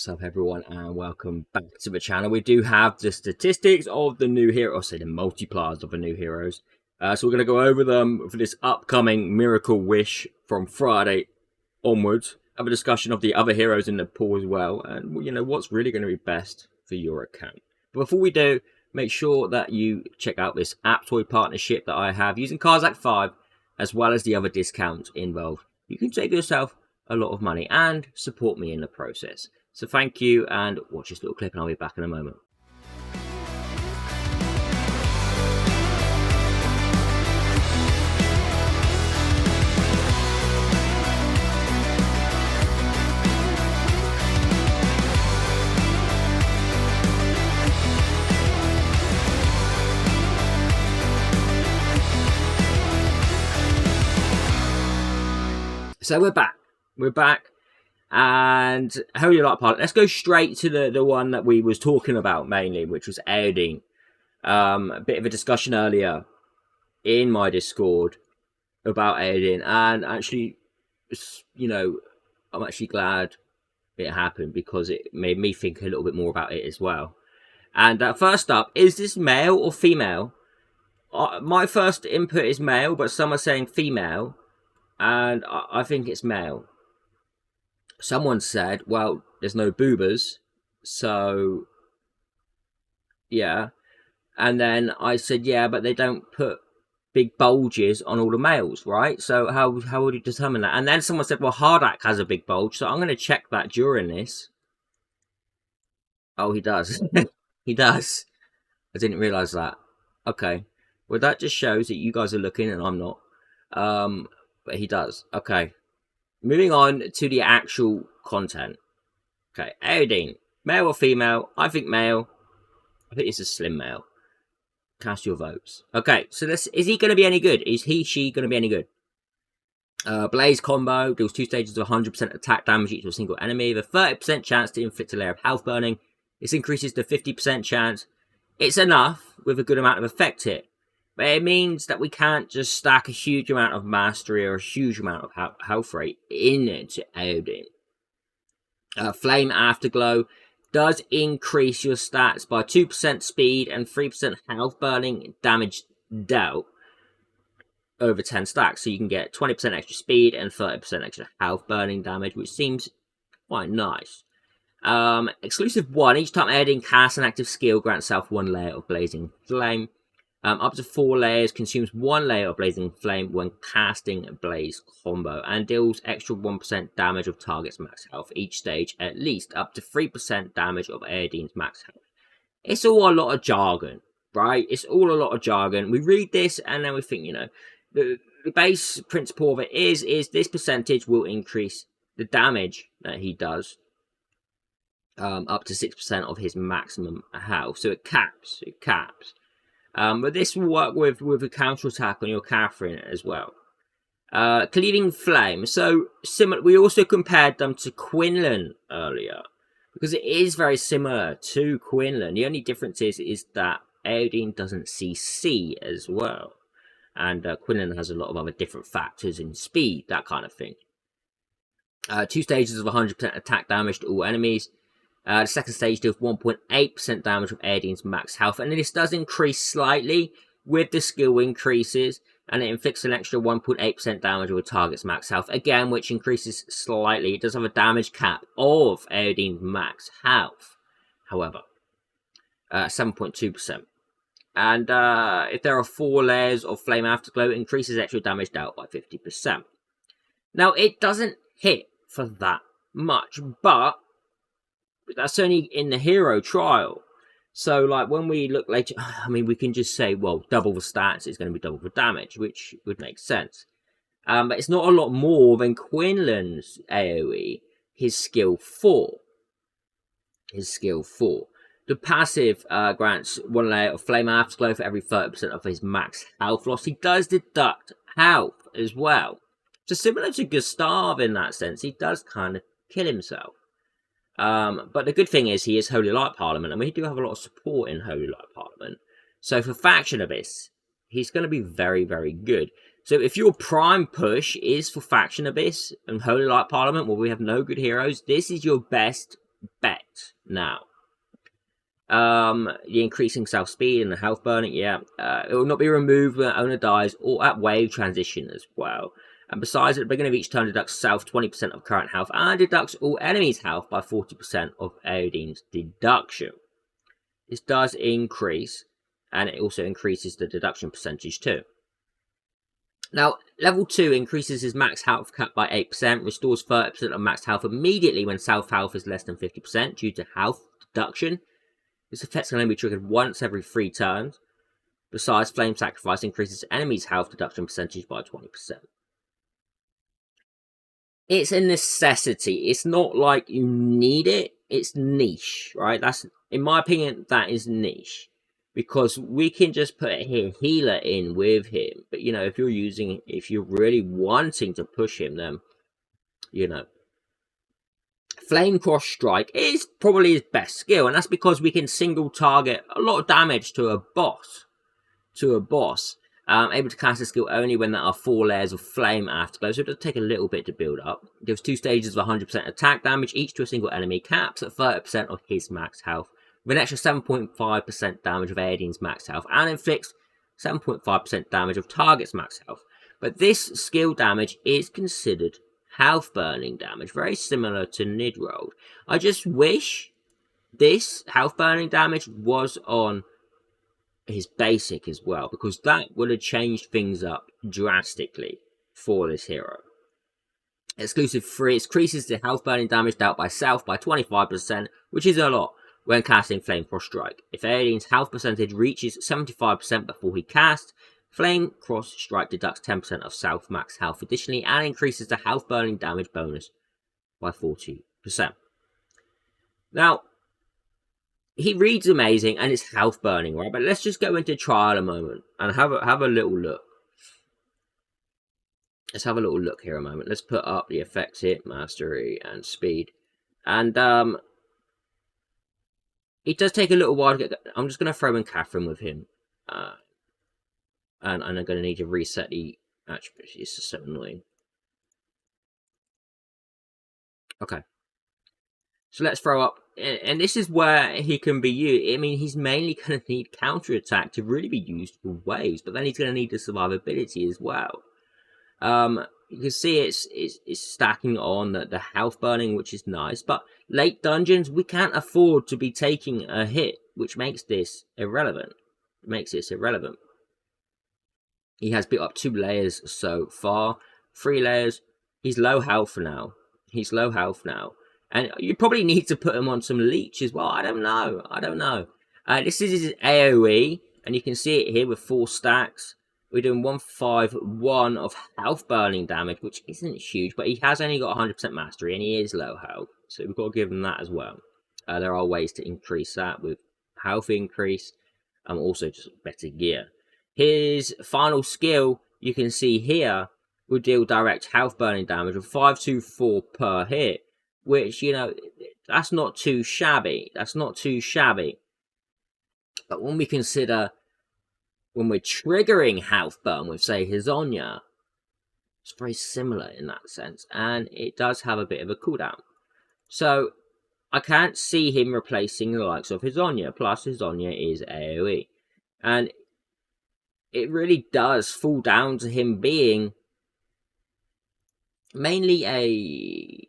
What's up, everyone, and welcome back to the channel. We do have the statistics of the new hero, or say the multipliers of the new heroes. So we're going to go over them for this upcoming Miracle Wish from Friday onwards. Have a discussion of the other heroes in the pool as well, and you know what's really going to be best for your account. But before we do, make sure that you check out this aptoide partnership that I have using carzak 5, as well as the other discounts involved. You can save yourself a lot of money and support me in the process. So thank you, and watch this little clip and I'll be back in a moment. So we're back. And Holy Light Pilot. Let's go straight to the one that we was talking about mainly, which was Aosdean. A bit of a discussion earlier in my Discord about Aosdean, and actually, you know, I'm actually glad it happened because it made me think a little bit more about it as well. And first up, is this male or female? My first input is male, but some are saying female, and I think it's male. Someone said, well, there's no boobers, so yeah. And then I said, yeah, but they don't put big bulges on all the males, right? So how would you determine that? And then someone said, well, Hardacs has a big bulge, so I'm going to check that during this. Oh, he does. He does. I didn't realise that. Okay. Well, that just shows that you guys are looking and I'm not. But he does. Okay. Moving on to the actual content. Okay, Aosdean, male or female? I think male. I think it's a slim male. Cast your votes. Okay, so is he going to be any good? Is she going to be any good? Blaze combo deals 2 stages of 100% attack damage to a single enemy with a 30% chance to inflict a layer of health burning. This increases to 50% chance. It's enough with a good amount of effect hit. But it means that we can't just stack a huge amount of mastery or a huge amount of health rate into Aosdean. Flame Afterglow does increase your stats by 2% speed and 3% health burning damage dealt over 10 stacks. So you can get 20% extra speed and 30% extra health burning damage, which seems quite nice. Exclusive 1. Each time Aosdean casts an active skill, grants self 1 layer of Blazing Flame. Up to 4 layers, consumes 1 layer of Blazing Flame when casting a Blaze combo, and deals extra 1% damage of target's max health each stage, at least up to 3% damage of Aosdean's max health. It's all a lot of jargon, right? It's all a lot of jargon. We read this and then we think, you know, the base principle of it is this percentage will increase the damage that he does up to 6% of his maximum health. So it caps. But this will work with a counter attack on your Catherine as well. Cleaving Flame. So similar. We also compared them to Quinlan earlier because it is very similar to Quinlan. The only difference is that Aosdean doesn't CC as well, and Quinlan has a lot of other different factors in speed, that kind of thing. 2 stages of 100% attack damage to all enemies. The second stage deals 1.8% damage of Aosdean's max health, and this does increase slightly with the skill increases, and it inflicts an extra 1.8% damage of a target's max health, again, which increases slightly. It does have a damage cap of Aosdean's max health, however, 7.2%. And if there are 4 layers of Flame Afterglow, it increases extra damage dealt by 50%. Now, it doesn't hit for that much, but that's only in the hero trial. So, like, when we look later, I mean, we can just say, well, double the stats is going to be double the damage, which would make sense. But it's not a lot more than Quinlan's AoE, his skill 4. The passive grants 1 layer of Flame Afterglow for every 30% of his max health loss. He does deduct health as well. So, similar to Gustav in that sense, he does kind of kill himself. But the good thing is he is Holy Light Parliament, and we do have a lot of support in Holy Light Parliament. So for Faction Abyss, he's going to be very, very good. So if your prime push is for Faction Abyss and Holy Light Parliament, where we have no good heroes, this is your best bet now. The increasing self speed and the health burning, yeah. It will not be removed when the owner dies or at wave transition as well. And besides, at the beginning of each turn, deducts self 20% of current health and deducts all enemies' health by 40% of Aosdean's deduction. This does increase, and it also increases the deduction percentage too. Now, level 2 increases his max health cap by 8%, restores 30% of max health immediately when self health is less than 50% due to health deduction. This effect can only be triggered once every 3 turns. Besides, Flame Sacrifice increases enemies' health deduction percentage by 20%. It's a necessity. It's not like you need it. It's niche, right? That's, in my opinion, that is niche. Because we can just put a healer in with him. But, you know, if you're really wanting to push him, then, you know, Flame Cross Strike is probably his best skill, and that's because we can single target a lot of damage to a boss. Able to cast a skill only when there are 4 layers of flame afterglow, so it does take a little bit to build up. It gives 2 stages of 100% attack damage, each to a single enemy, caps at 30% of his max health, with an extra 7.5% damage of Aosdean's max health, and inflicts 7.5% damage of target's max health. But this skill damage is considered health burning damage, very similar to Nidrold. I just wish this health burning damage was on his basic as well, because that would have changed things up drastically for this hero. Exclusive 3 increases the health burning damage dealt by self by 25%, which is a lot when casting Flame Cross Strike. If Aosdean's health percentage reaches 75% before he casts, Flame Cross Strike deducts 10% of self max health additionally and increases the health burning damage bonus by 40%. Now, he reads amazing and it's health burning, right? But let's just go into trial a moment and have a little look. Let's have a little look here a moment. Let's put up the effects here, mastery and speed. And it does take a little while to get. I'm just going to throw in Catherine with him. And I'm going to need to reset the attributes. This is so annoying. Okay. So let's throw up. And this is where he can be used. I mean, he's mainly going to need counterattack to really be used for waves. But then he's going to need the survivability as well. You can see it's stacking on the health burning, which is nice. But late dungeons, we can't afford to be taking a hit, which makes this irrelevant. He has built up 2 layers so far. 3 layers. He's low health now. And you probably need to put him on some leech as well. I don't know. This is his AoE. And you can see it here with 4 stacks. We're doing 151 of health burning damage, which isn't huge. But he has only got 100% mastery. And he is low health. So we've got to give him that as well. There are ways to increase that with health increase. And also just better gear. His final skill, you can see here, will deal direct health burning damage of 524 per hit. Which, you know, that's not too shabby. But when we consider, when we're triggering health burn with, say, Hisonia, it's very similar in that sense. And it does have a bit of a cooldown. So, I can't see him replacing the likes of Hisonia. Plus, Hisonia is AoE. And it really does fall down to him being mainly a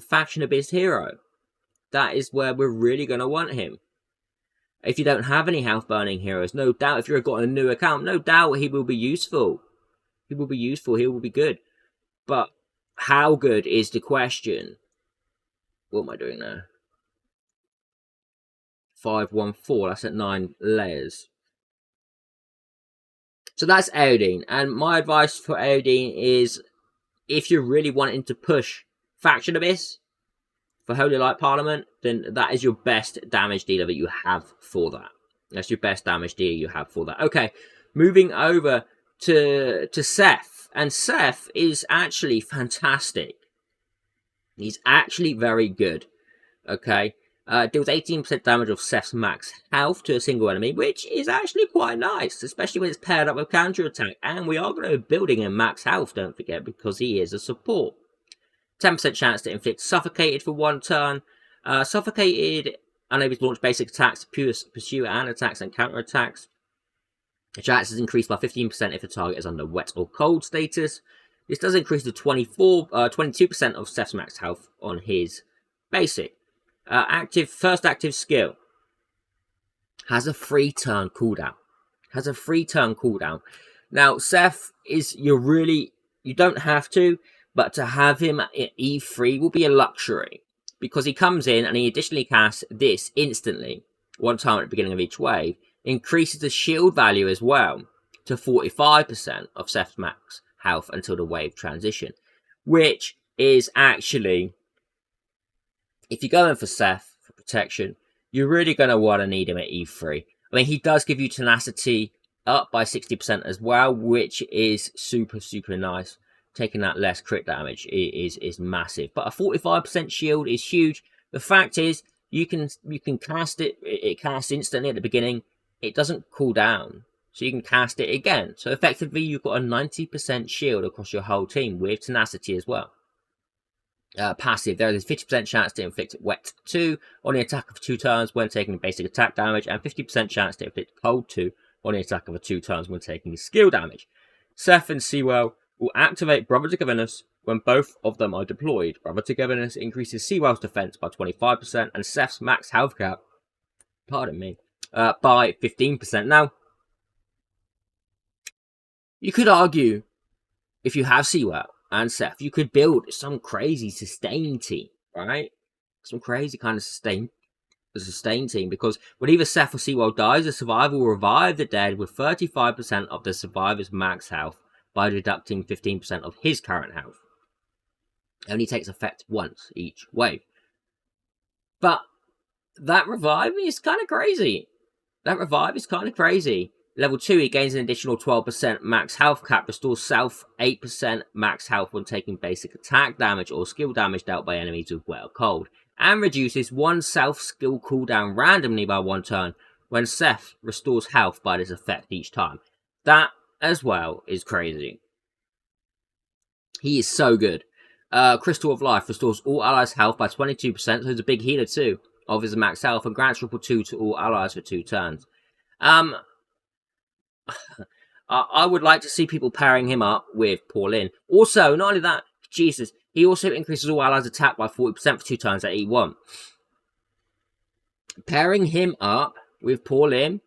faction abyss hero. That is where we're really going to want him. If you don't have any health burning heroes, no doubt if you've got a new account, no doubt he will be useful. He will be good. But how good is the question? What am I doing now? 514, that's at 9 layers. So that's Aosdean. And my advice for Aosdean is, if you're really wanting to push Faction Abyss for Holy Light Parliament, then that is your best damage dealer that you have for that. That's your best damage dealer you have for that. Okay, moving over to Seth. And Seth is actually fantastic. He's actually very good. Okay. Deals 18% damage of Seth's max health to a single enemy, which is actually quite nice, especially when it's paired up with counterattack. And we are going to be building in max health, don't forget, because he is a support. 10% chance to inflict Suffocated for 1 turn. Suffocated, unable to launch basic attacks, pursue and attacks and counter attacks. The chance is increased by 15% if the target is under wet or cold status. This does increase to 22% of Seth's max health on his basic. First active skill has a 3-turn cooldown. Now, Seth is you don't have to, but to have him at E3 will be a luxury, because he comes in and he additionally casts this instantly, 1 time at the beginning of each wave, increases the shield value as well to 45% of Seth's max health until the wave transition, which is actually, if you're going for Seth for protection, you're really going to want to need him at E3. I mean, he does give you tenacity up by 60% as well, which is super, super nice. Taking that less crit damage is massive. But a 45% shield is huge. The fact is, you can cast it. It casts instantly at the beginning. It doesn't cool down, so you can cast it again. So effectively, you've got a 90% shield across your whole team with tenacity as well. Passive, there is a 50% chance to inflict Wet 2 on the attack of 2 turns when taking basic attack damage, and 50% chance to inflict Cold 2 on the attack of 2 turns when taking skill damage. Seth and Seawell will activate Brother Togetherness when both of them are deployed. Brother Togetherness increases Seawell's defense by 25% and Seth's max health cap, by 15%. Now, you could argue, if you have Seawell and Seth, you could build some crazy sustain team, right? Some crazy kind of sustain team, because when either Seth or Seawell dies, the survivor will revive the dead with 35% of the survivor's max health by deducting 15% of his current health. It only takes effect once each wave. But that revive is kind of crazy. Level 2, he gains an additional 12% max health cap, restores self 8% max health when taking basic attack damage or skill damage dealt by enemies with wet or cold, and reduces 1 self skill cooldown randomly by 1 turn when Seth restores health by this effect each time. That as well is crazy. He is so good. Crystal of Life restores all allies' health by 22%, so he's a big healer too of his max health, and grants triple 2 to all allies for 2 turns. I would like to see people pairing him up with Pauline. Also, not only that, Jesus, he also increases all allies' attack by 40% for 2 turns at E1. Pairing him up with Pauline,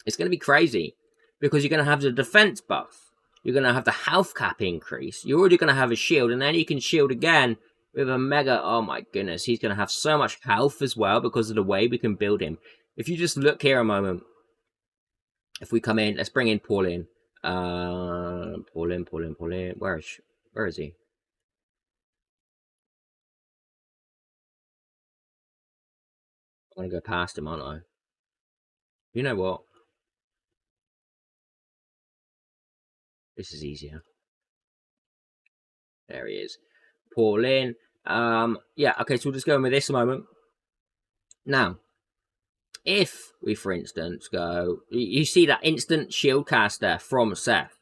it's going to be crazy, because you're going to have the defense buff, you're going to have the health cap increase, you're already going to have a shield, and then you can shield again with a mega. Oh my goodness, he's going to have so much health as well because of the way we can build him. If you just look here a moment, if we come in, let's bring in Pauline. Pauline. Where is he? I'm going to go past him, aren't I? You know what? This is easier. There he is. Pauline. Yeah, okay, so we'll just go in with this a moment. Now, if we, for instance, go... You see that instant shield cast there from Seth.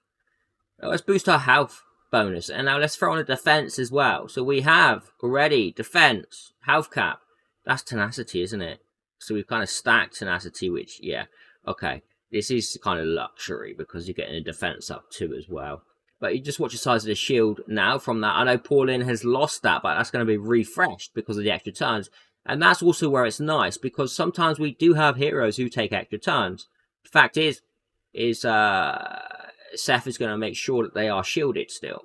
Let's boost our health bonus. And now let's throw on a defense as well. So we have already defense, health cap. That's tenacity, isn't it? So we've kind of stacked tenacity, which, yeah, okay. This is kind of luxury because you're getting a defense up too as well. But you just watch the size of the shield now from that. I know Pauline has lost that, but that's going to be refreshed because of the extra turns. And that's also where it's nice, because sometimes we do have heroes who take extra turns. The fact is Seth is going to make sure that they are shielded still.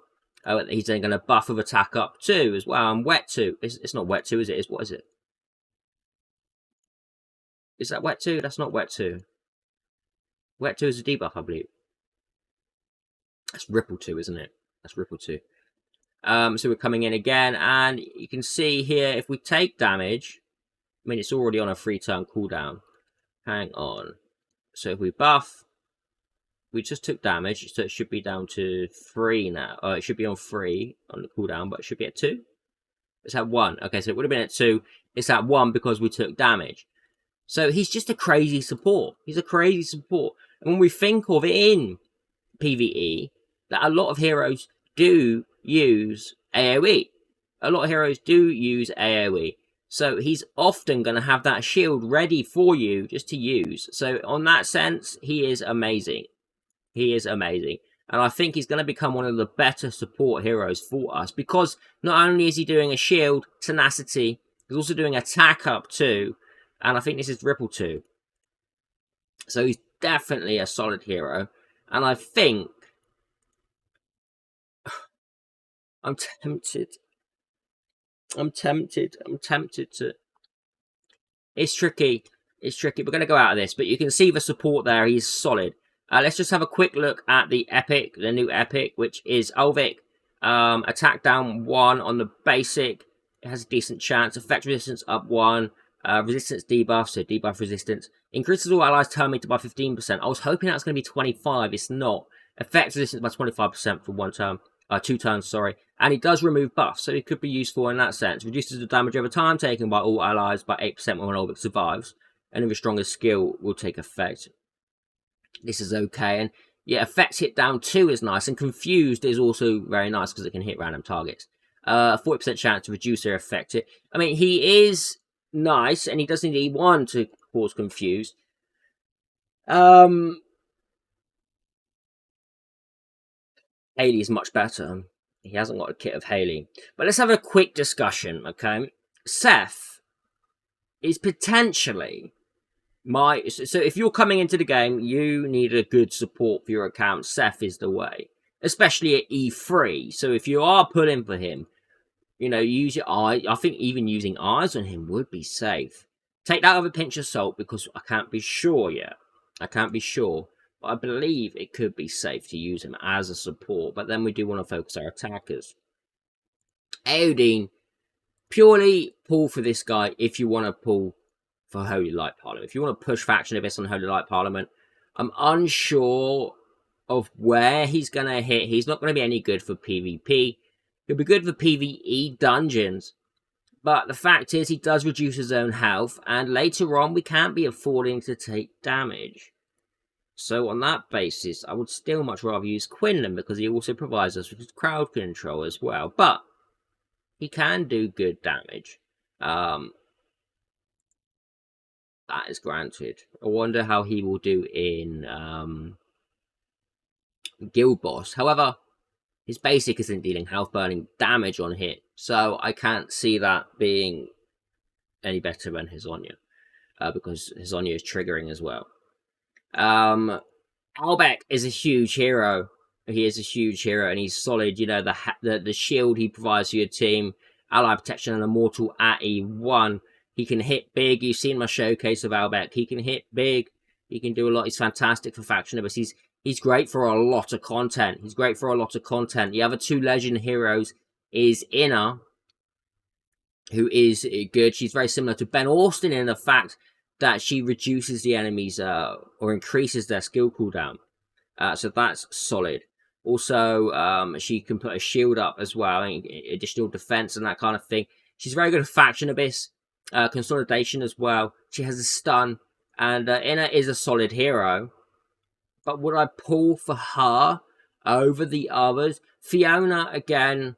He's then going to buff of attack up too as well. And Wet 2. It's not Wet 2, is it? What is it? Is that Wet 2? That's not Wet 2. Wet 2 is a debuff, I believe. That's Ripple 2, isn't it? That's Ripple 2. So we're coming in again, and you can see here, if we take damage, I mean, it's already on a 3-turn cooldown. Hang on. So if we buff, we just took damage, so it should be down to 3 now. It should be on 3 on the cooldown, but it should be at 2. It's at 1. Okay, so it would have been at 2. It's at 1 because we took damage. So he's just a crazy support. He's a crazy support. And when we think of it in PvE, that a lot of heroes do use AoE. a lot of heroes do use AoE. So he's often going to have that shield ready for you just to use. So on that sense, he is amazing. He is amazing. And I think he's going to become one of the better support heroes for us. Because not only is he doing a shield, tenacity, he's also doing attack up too. And I think this is ripple too. So he's definitely a solid hero. And I think... I'm tempted. I'm tempted to... It's tricky. It's tricky. We're going to go out of this. But you can see the support there. He's solid. Let's just have a quick look at the epic, the new epic, which is Olvik. Attack down 1 on the basic. It has a decent chance. Effect resistance up 1. Resistance debuff, so debuff resistance. Increases all allies turn meter by 15%. I was hoping that was going to be 25. It's not. Effect resistance by 25% for 1 turn. 2 turns, sorry. And it does remove buffs, so it could be useful in that sense. Reduces the damage over time taken by all allies by 8% when Olvik survives. And if a stronger skill will take effect. This is okay. And yeah, effect hit down 2 is nice. And confused is also very nice because it can hit random targets. 40% chance to reduce their effect. I mean, he is nice, and he does need E1 to cause confused. Haley is much better. He hasn't got a kit of Haley. But let's have a quick discussion, okay? Seth is potentially so if you're coming into the game, you need a good support for your account. Seth is the way, especially at E3. So if you are pulling for him, you know, use your eye. I think even using eyes on him would be safe. Take that with a pinch of salt because I can't be sure yet. I can't be sure. But I believe it could be safe to use him as a support. But then we do want to focus our attackers. Aosdean, purely pull for this guy if you want to pull for Holy Light Parliament. If you want to push Faction Abyss on Holy Light Parliament, I'm unsure of where he's going to hit. He's not going to be any good for PvP. He'll be good for PvE dungeons. But the fact is, he does reduce his own health. And later on, we can't be affording to take damage. So on that basis, I would still much rather use Quinlan because he also provides us with crowd control as well. But he can do good damage. That is granted. I wonder how he will do in Guild Boss. However, his basic isn't dealing health burning damage on hit, so I can't see that being any better than Hazonia, because Hazonia is triggering as well. Olvik is a huge hero. He is a huge hero, and he's solid. You know, the shield he provides for your team, ally protection, and immortal at E1. He can hit big. You've seen my showcase of Olvik. He can hit big. He can do a lot. He's fantastic for Faction Abyss. He's great for a lot of content. He's great for a lot of content. The other 2 legend heroes is Inna, who is good. She's very similar to Ben Austin in the fact that she reduces the enemies or increases their skill cooldown. So that's solid. Also, she can put a shield up as well, additional defense and that kind of thing. She's very good at Faction Abyss. Consolidation as well. She has a stun, and Inna is a solid hero. But would I pull for her over the others? Fiona, again,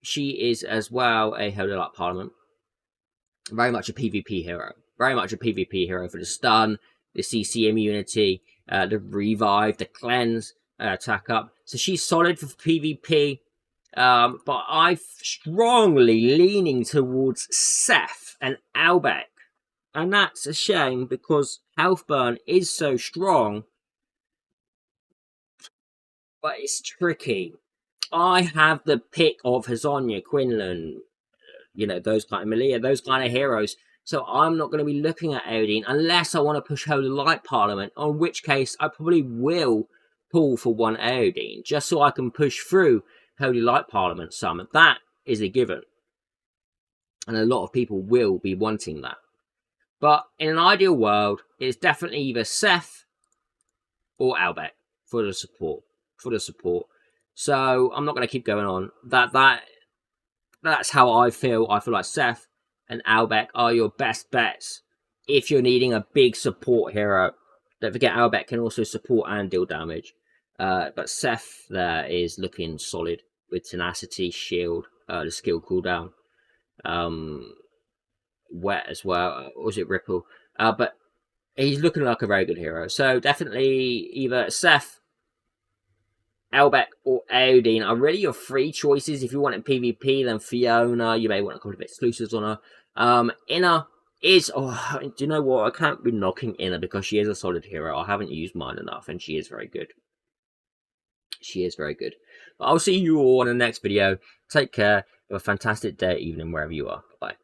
she is as well a Holy Light Parliament. Very much a PvP hero. Very much a PvP hero for the stun, the CC immunity, the revive, the cleanse, attack up. So she's solid for PvP. But I'm strongly leaning towards Seth and Olvik. And that's a shame because health burn is so strong. But it's tricky. I have the pick of Hazonia, Quinlan, you know, those kind of Malia, those kind of heroes. So I'm not going to be looking at Aosdean unless I want to push Holy Light Parliament, in which case I probably will pull for one Aosdean, just so I can push through Holy Light Parliament summon. That is a given. And a lot of people will be wanting that. But in an ideal world, it's definitely either Seth or Olvik for the support. So I'm not going to keep going on. That's how I feel. I feel like Seth and Olvik are your best bets if you're needing a big support hero. Don't forget, Olvik can also support and deal damage. But Seth there is looking solid with tenacity, shield, the skill cooldown. Wet as well, or was it Ripple? But he's looking like a very good hero. So definitely either Seth, Olvik, or Aosdean are really your three choices. If you want it PvP, then Fiona, you may want a couple of exclusives on her. Inna is, do you know what? I can't be knocking Inna because she is a solid hero. I haven't used mine enough, and she is very good. She is very good. But I'll see you all in the next video. Take care. Have a fantastic day, evening, wherever you are. Bye.